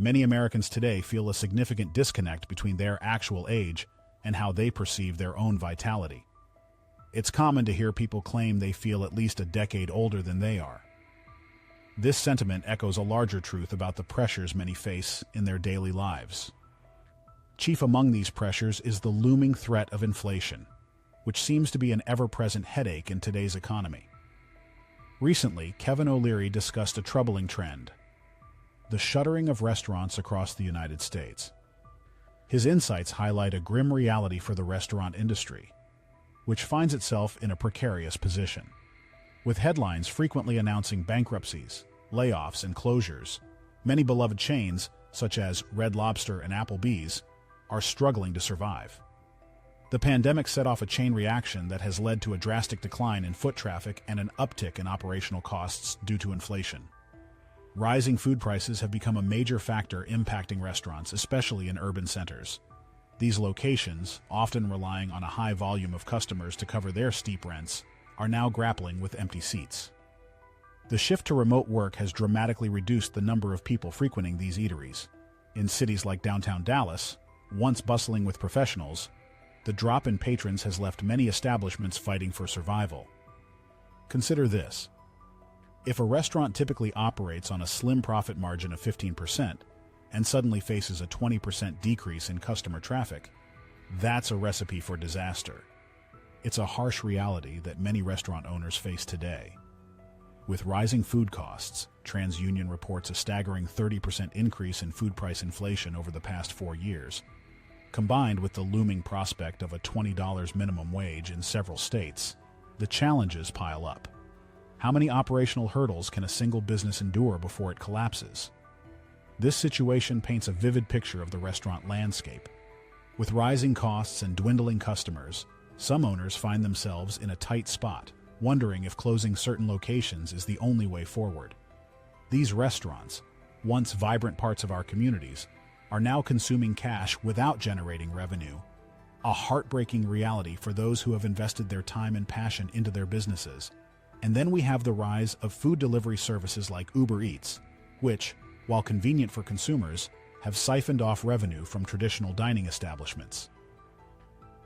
Many Americans today feel a significant disconnect between their actual age and how they perceive their own vitality. It's common to hear people claim they feel at least a decade older than they are. This sentiment echoes a larger truth about the pressures many face in their daily lives. Chief among these pressures is the looming threat of inflation, which seems to be an ever-present headache in today's economy. Recently, Kevin O'Leary discussed a troubling trend: the shuttering of restaurants across the United States. His insights highlight a grim reality for the restaurant industry, which finds itself in a precarious position. With headlines frequently announcing bankruptcies, layoffs, and closures, many beloved chains, such as Red Lobster and Applebee's, are struggling to survive. The pandemic set off a chain reaction that has led to a drastic decline in foot traffic and an uptick in operational costs due to inflation. Rising food prices have become a major factor impacting restaurants, especially in urban centers. These locations, often relying on a high volume of customers to cover their steep rents, are now grappling with empty seats. The shift to remote work has dramatically reduced the number of people frequenting these eateries. In cities like downtown Dallas, once bustling with professionals, the drop in patrons has left many establishments fighting for survival. Consider this. If a restaurant typically operates on a slim profit margin of 15% and suddenly faces a 20% decrease in customer traffic, that's a recipe for disaster. It's a harsh reality that many restaurant owners face today. With rising food costs, TransUnion reports a staggering 30% increase in food price inflation over the past 4 years. Combined with the looming prospect of a $20 minimum wage in several states, the challenges pile up. How many operational hurdles can a single business endure before it collapses? This situation paints a vivid picture of the restaurant landscape. With rising costs and dwindling customers, some owners find themselves in a tight spot, wondering if closing certain locations is the only way forward. These restaurants, once vibrant parts of our communities, are now consuming cash without generating revenue, a heartbreaking reality for those who have invested their time and passion into their businesses. And then we have the rise of food delivery services like Uber Eats, which, while convenient for consumers, have siphoned off revenue from traditional dining establishments.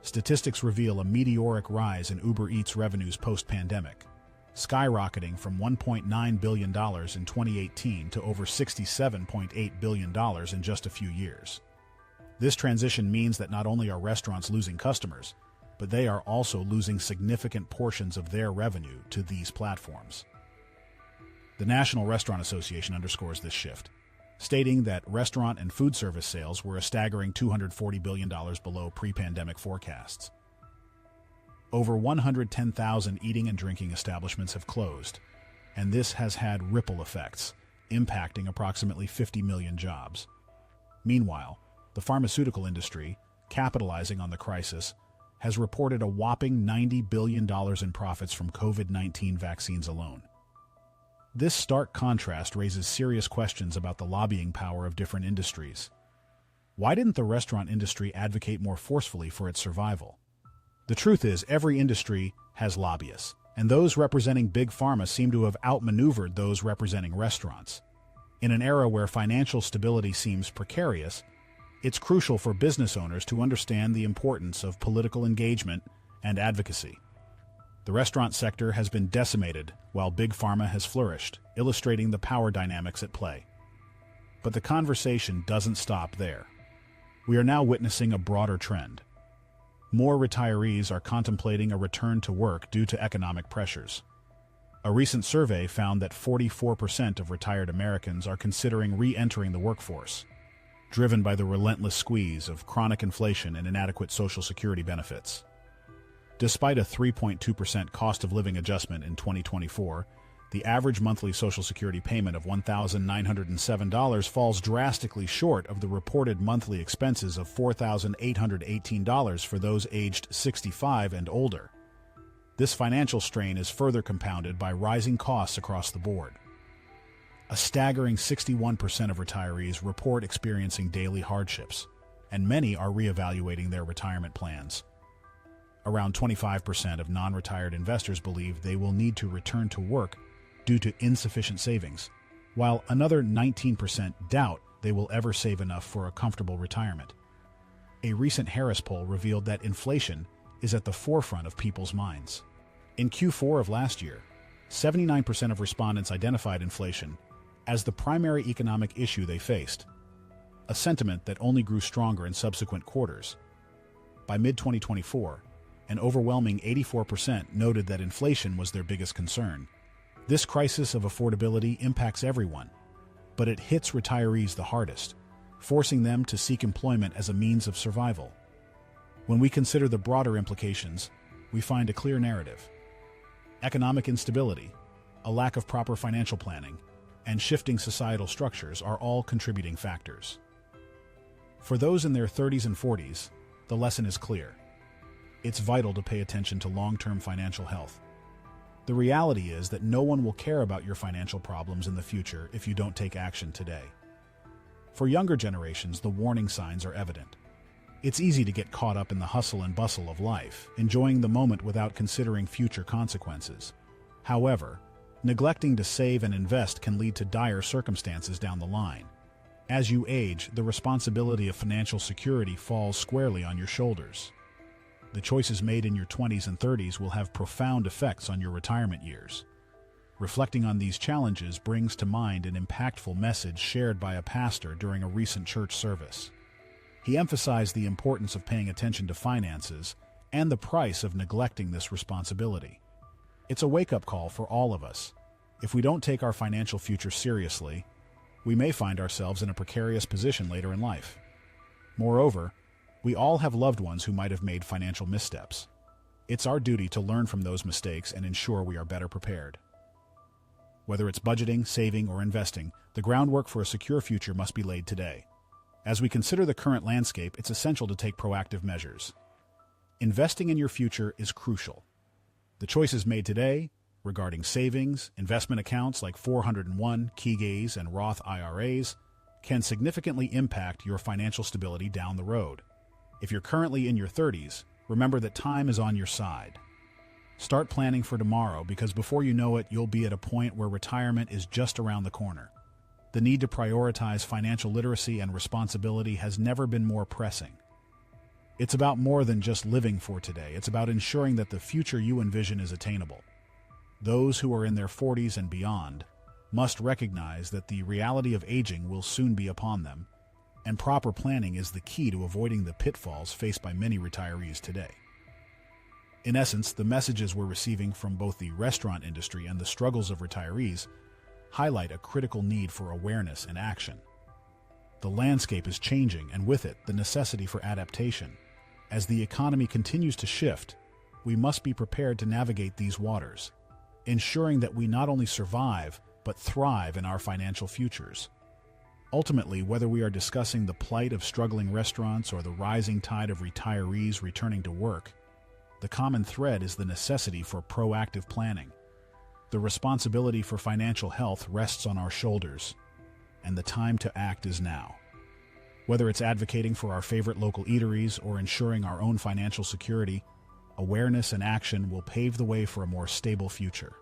Statistics reveal a meteoric rise in Uber Eats revenues post-pandemic, skyrocketing from $1.9 billion in 2018 to over $67.8 billion in just a few years. This transition means that not only are restaurants losing customers, but they are also losing significant portions of their revenue to these platforms. The National Restaurant Association underscores this shift, stating that restaurant and food service sales were a staggering $240 billion below pre-pandemic forecasts. Over 110,000 eating and drinking establishments have closed, and this has had ripple effects, impacting approximately 50 million jobs. Meanwhile, the pharmaceutical industry, capitalizing on the crisis, has reported a whopping $90 billion in profits from COVID-19 vaccines alone. This stark contrast raises serious questions about the lobbying power of different industries. Why didn't the restaurant industry advocate more forcefully for its survival? The truth is, every industry has lobbyists, and those representing Big Pharma seem to have outmaneuvered those representing restaurants. In an era where financial stability seems precarious, it's crucial for business owners to understand the importance of political engagement and advocacy. The restaurant sector has been decimated while Big Pharma has flourished, illustrating the power dynamics at play. But the conversation doesn't stop there. We are now witnessing a broader trend. More retirees are contemplating a return to work due to economic pressures. A recent survey found that 44% of retired Americans are considering re-entering the workforce, driven by the relentless squeeze of chronic inflation and inadequate Social Security benefits. Despite a 3.2% cost of living adjustment in 2024, the average monthly Social Security payment of $1,907 falls drastically short of the reported monthly expenses of $4,818 for those aged 65 and older. This financial strain is further compounded by rising costs across the board. A staggering 61% of retirees report experiencing daily hardships, and many are reevaluating their retirement plans. Around 25% of non-retired investors believe they will need to return to work due to insufficient savings, while another 19% doubt they will ever save enough for a comfortable retirement. A recent Harris poll revealed that inflation is at the forefront of people's minds. In Q4 of last year, 79% of respondents identified inflation as the primary economic issue they faced, a sentiment that only grew stronger in subsequent quarters. By mid-2024, an overwhelming 84% noted that inflation was their biggest concern. This crisis of affordability impacts everyone, but it hits retirees the hardest, forcing them to seek employment as a means of survival. When we consider the broader implications, we find a clear narrative. Economic instability, a lack of proper financial planning, and shifting societal structures are all contributing factors. For those in their 30s and 40s, the lesson is clear. It's vital to pay attention to long-term financial health. The reality is that no one will care about your financial problems in the future if you don't take action today. For younger generations, the warning signs are evident. It's easy to get caught up in the hustle and bustle of life, enjoying the moment without considering future consequences. However, neglecting to save and invest can lead to dire circumstances down the line. As you age, the responsibility of financial security falls squarely on your shoulders. The choices made in your 20s and 30s will have profound effects on your retirement years. Reflecting on these challenges brings to mind an impactful message shared by a pastor during a recent church service. He emphasized the importance of paying attention to finances and the price of neglecting this responsibility. It's a wake-up call for all of us. If we don't take our financial future seriously, we may find ourselves in a precarious position later in life. Moreover, we all have loved ones who might have made financial missteps. It's our duty to learn from those mistakes and ensure we are better prepared. Whether it's budgeting, saving, or investing, the groundwork for a secure future must be laid today. As we consider the current landscape, it's essential to take proactive measures. Investing in your future is crucial. The choices made today regarding savings, investment accounts like 401, Keegays, and Roth IRAs can significantly impact your financial stability down the road. If you're currently in your 30s, remember that time is on your side. Start planning for tomorrow because before you know it, you'll be at a point where retirement is just around the corner. The need to prioritize financial literacy and responsibility has never been more pressing. It's about more than just living for today. It's about ensuring that the future you envision is attainable. Those who are in their 40s and beyond must recognize that the reality of aging will soon be upon them, and proper planning is the key to avoiding the pitfalls faced by many retirees today. In essence, the messages we're receiving from both the restaurant industry and the struggles of retirees highlight a critical need for awareness and action. The landscape is changing, and with it, the necessity for adaptation. As the economy continues to shift, we must be prepared to navigate these waters, ensuring that we not only survive, but thrive in our financial futures. Ultimately, whether we are discussing the plight of struggling restaurants or the rising tide of retirees returning to work, the common thread is the necessity for proactive planning. The responsibility for financial health rests on our shoulders, and the time to act is now. Whether it's advocating for our favorite local eateries or ensuring our own financial security, awareness and action will pave the way for a more stable future.